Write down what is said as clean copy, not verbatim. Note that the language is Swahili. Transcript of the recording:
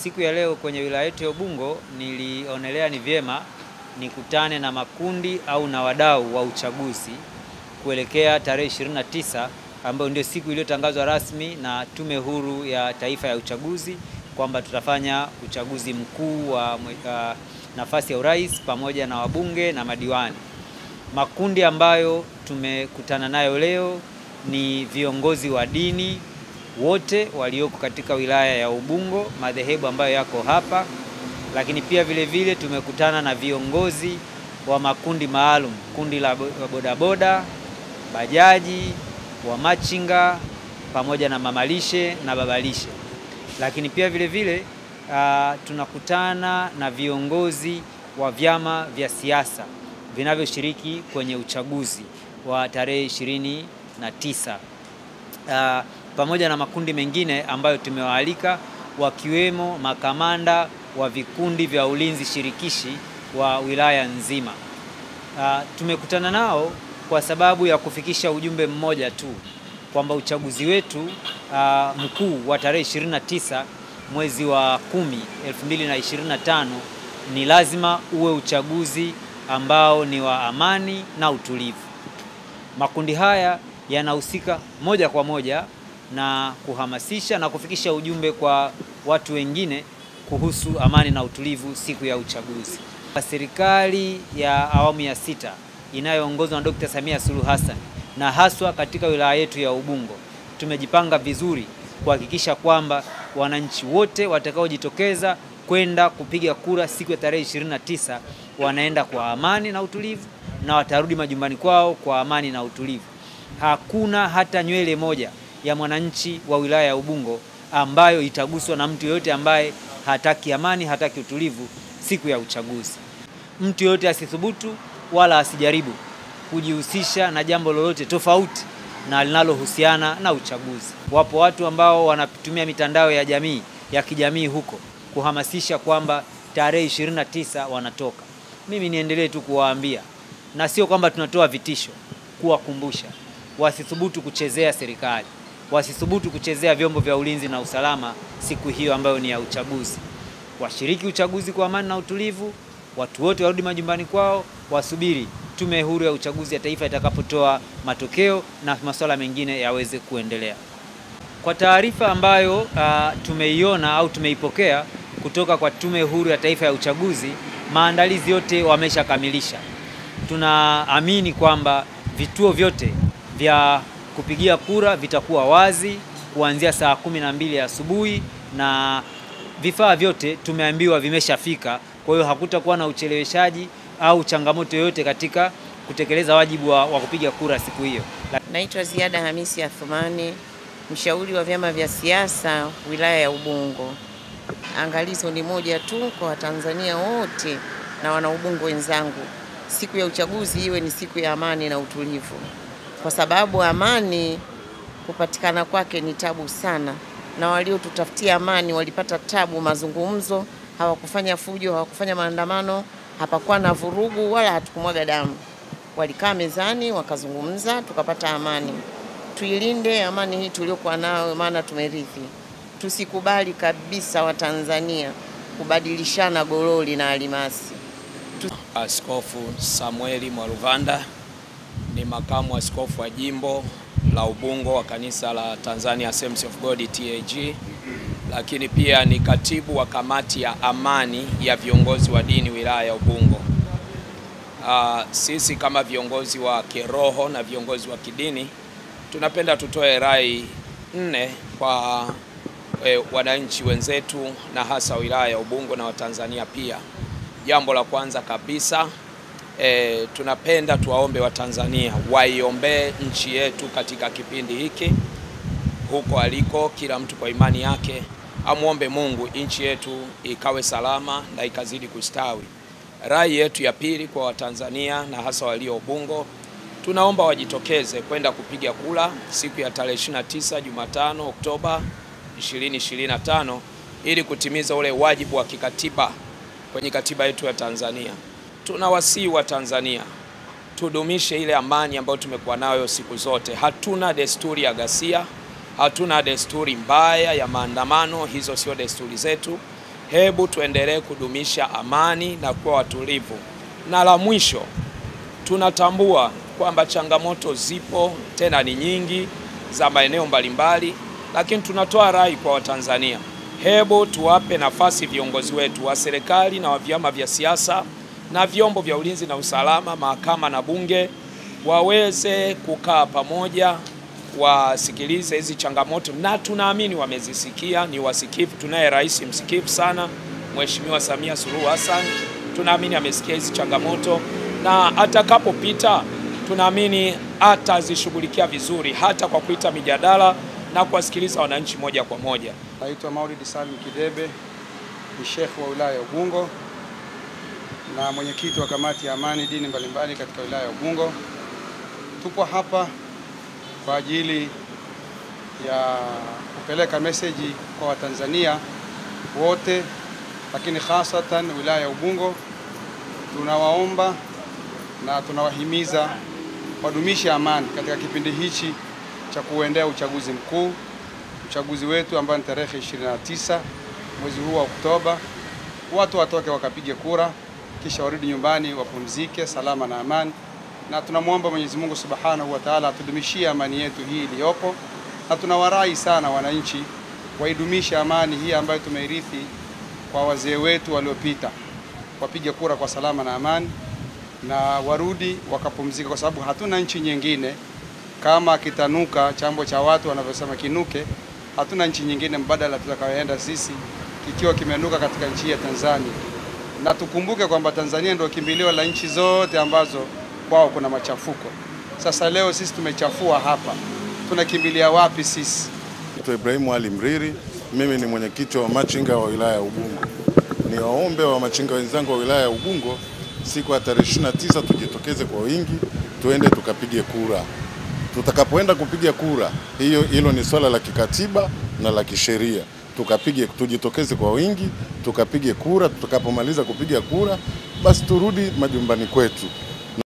siku ya leo kwenye wilaya yetu ya Ubungo nilionelea ni vyema nikutane na makundi au na wadau wa uchaguzi kuelekea tarehe 29 ambayo ndio siku iliyotangazwa rasmi na Tume Huru ya Taifa ya Uchaguzi kwamba tutafanya uchaguzi mkuu wa nafasi ya urais pamoja na wabunge na madiwani. Makundi ambayo tumekutana nayo leo ni viongozi wa dini wote walioko katika wilaya ya Ubungo, madhehebu ambayo yako hapa, lakini pia vile vile tumekutana na viongozi wa makundi maalum, kundi la bodaboda, bajaji, wa machinga pamoja na mamalishe na babalishe. Lakini pia vile vile tunakutana na viongozi wa vyama vya siasa vinavyoshiriki kwenye uchaguzi wa tarehe 29 pamoja na makundi mengine ambayo tumewaalika, wakiwemo makamanda wa vikundi vya ulinzi shirikishi wa wilaya nzima. Tumekutana nao kwa sababu ya kufikisha ujumbe mmoja tu kwamba uchaguzi wetu mkuu wa tarehe 29 mwezi wa 10 2025 ni lazima uwe uchaguzi ambao ni wa amani na utulivu. Makundi haya yanahusika moja kwa moja na kuhamasisha na kufikisha ujumbe kwa watu wengine kuhusu amani na utulivu siku ya uchaguzi. Serikali ya awamu ya 6 inayoongozwa na Dr. Samia Suluhu Hassan na haswa katika wilaya yetu ya Ubungo, tumejipanga vizuri kuhakikisha kwamba wananchi wote watakaojitokeza kwenda kupiga kura siku ya tarehe 29 wanaenda kwa amani na utulivu na watarudi majumbani kwao kwa amani na utulivu. Hakuna hata nywele moja ya mwananchi wa wilaya ya Ubungo ambayo itaguswa na mtu yote ambaye hataki amani, hataki utulivu siku ya uchaguzi. Mtu yote asithubutu wala asijaribu kujihusisha na jambo lolote tofauti na linalohusiana na uchaguzi. Wapo watu ambao wanatumia mitandao ya kijamii huko kuhamasisha kwamba tarehe 29 wanatoka. Mimi niendelee tu kuwaambia, na sio kwamba tunatoa vitisho, kuwakumbusha wasithubutu kuchezea serikali, wasithubutu kuchezea vyombo vya ulinzi na usalama siku hiyo ambayo ni ya uchaguzi. Washiriki uchaguzi kwa amani na utulivu, watu wote warudi majumbani kwao, wasubiri Tume Huru ya Uchaguzi ya Taifa itakapotoa matokeo na masuala mengine yaweze kuendelea. Kwa taarifa ambayo tumeiona au tumeipokea kutoka kwa Tume Huru ya Taifa ya Uchaguzi, maandalizi yote wameshakamilisha. Tunaamini kwamba vituo vyote vya kupigia kura vitakuwa wazi kuanzia saa 12 asubuhi na vifaa vyote tumeambiwa vimeshafika. Kwa hiyo hakutakuwa na ucheleweshaji au changamoto yoyote katika kutekeleza wajibu wa kupiga kura siku hiyo. Naitwa Ziada Hamisi Athumani, mshauri wa vyama vya siasa wilaya ya Ubungo. Angalizo ni moja tu kwa Watanzania wote na wana Ubungo wenzangu. Siku ya uchaguzi iwe ni siku ya amani na utulivu. Kwa sababu amani kupatikana kwake ni tabu sana. Na waliotutafutia amani walipata tabu, mazungumzo, hawakufanya fujo, hawakufanya maandamano, hapakuwa na vurugu wala hatukumwaga damu. Walikaa mezani wakazungumza, tukapata amani. Tuilinde amani hii tuliokuwa nayo, maana tumerithi. Tusikubali kabisa Watanzania kubadilishana gololi na almasi. Askofu Samueli Mwaluvanda ni makamu askofu wa jimbo la Ubungo wa kanisa la Tanzania Assemblies of God TAG, lakini pia ni katibu wa kamati ya amani ya viongozi wa dini wilaya ya Ubungo. Sisi kama viongozi wa kiroho na viongozi wa kidini tunapenda tutoe rai 4 kwa wananchi wenzetu na hasa wilaya ya Ubungo na Watanzania pia. Jambo la kwanza kabisa, tunapenda tuwaombe Watanzania waiombee nchi yetu katika kipindi hiki. Huko aliko kila mtu kwa imani yake amuombe Mungu nchi yetu ikawe salama na ikazidi kustawi. Rai yetu ya pili kwa Watanzania na hasa walio Ubungo, tunaomba wajitokeze kwenda kupiga kura siku ya tarehe 29 Jumatano Oktoba 2025 ili kutimiza ule wajibu wa kikatiba kwenye katiba yetu ya Tanzania. Tunawasihi wa Tanzania tudumishe ile amani ambayo tumekuwa nayo siku zote. Hatuna desturi ya ghasia, hatuna desturi mbaya ya maandamano, hizo sio desturi zetu. Hebu tuendelee kudumisha amani na kuwa watulivu. Na la mwisho, tunatambua kwamba changamoto zipo tena ni nyingi za maeneo mbalimbali, lakini tunatoa rai kwa Watanzania. Hebu tuwape nafasi viongozi wetu wa serikali na wa vyama vya siasa na vyombo vya ulinzi na usalama, mahakama na bunge, waweze kukaa pamoja, wasikilize hizi changamoto, na tunaamini wamezisikia, ni wasikivu. Tunaye rais msikivu sana, Mheshimiwa Samia Suluhu Hassan. Tunaamini amesikia hizi changamoto, na atakapopita tunaamini atazishughulikia vizuri, hata kwa kuita mijadala na kuwasikiliza wananchi moja kwa moja. Naitwa Maulid Salim Kidebe, ni Sheikh wa wilaya ya Ubungo na mwenyekiti wa kamati ya amani dini mbalimbali katika wilaya ya Ubungo. Tupo hapa kwa ajili ya kupeleka meseji kwa Watanzania wote, lakini hasatan wilaya ya Ubungo. Tunawaomba na tunawahimiza wadumishe amani katika kipindi hichi cha kuendea uchaguzi mkuu. Uchaguzi wetu ambao ni tarehe 29 mwezi huu wa Oktoba. Watu watoke wakapige kura, kisha warudi nyumbani wapumzike salama na amani. Na tunamwomba Mwenyezi Mungu Subhanahu wa Ta'ala atudumishie amani yetu hii iliyopo, na tunawarai sana wananchi waidumishe amani hii ambayo tumeirithi kwa wazee wetu waliopita. Wapige kura kwa salama na amani na warudi wakapumzika, kwa sababu hatuna nchi nyingine kama kitanuka chambo cha watu wanavyosema kinuke. Hatuna nchi nyingine mbadala tutakayoenda sisi kikiwa kimenuka katika nchi ya Tanzania. Na tukumbuke kwamba Tanzania ndio kimbilio la nchi zote ambazo kwao kuna machafuko. Sasa leo sisi tumechafua hapa, tunakimbilia wapi sisi? Naitwa Ibrahim Ali Mriri, mimi ni mwenyekiti wa machinga wa wilaya ya Ubungo. Ni waombe wa machinga wenzangu wa wilaya ya Ubungo, siku ya tarehe 29 tujitokeze kwa wingi, tuende tukapige kura. Tutakapoenda kupiga kura, hilo ni swala la kikatiba na la kisheria. Tujitokeze kwa wingi, tukapige kura. Tutakapomaliza kupiga kura, basi turudi majumbani kwetu.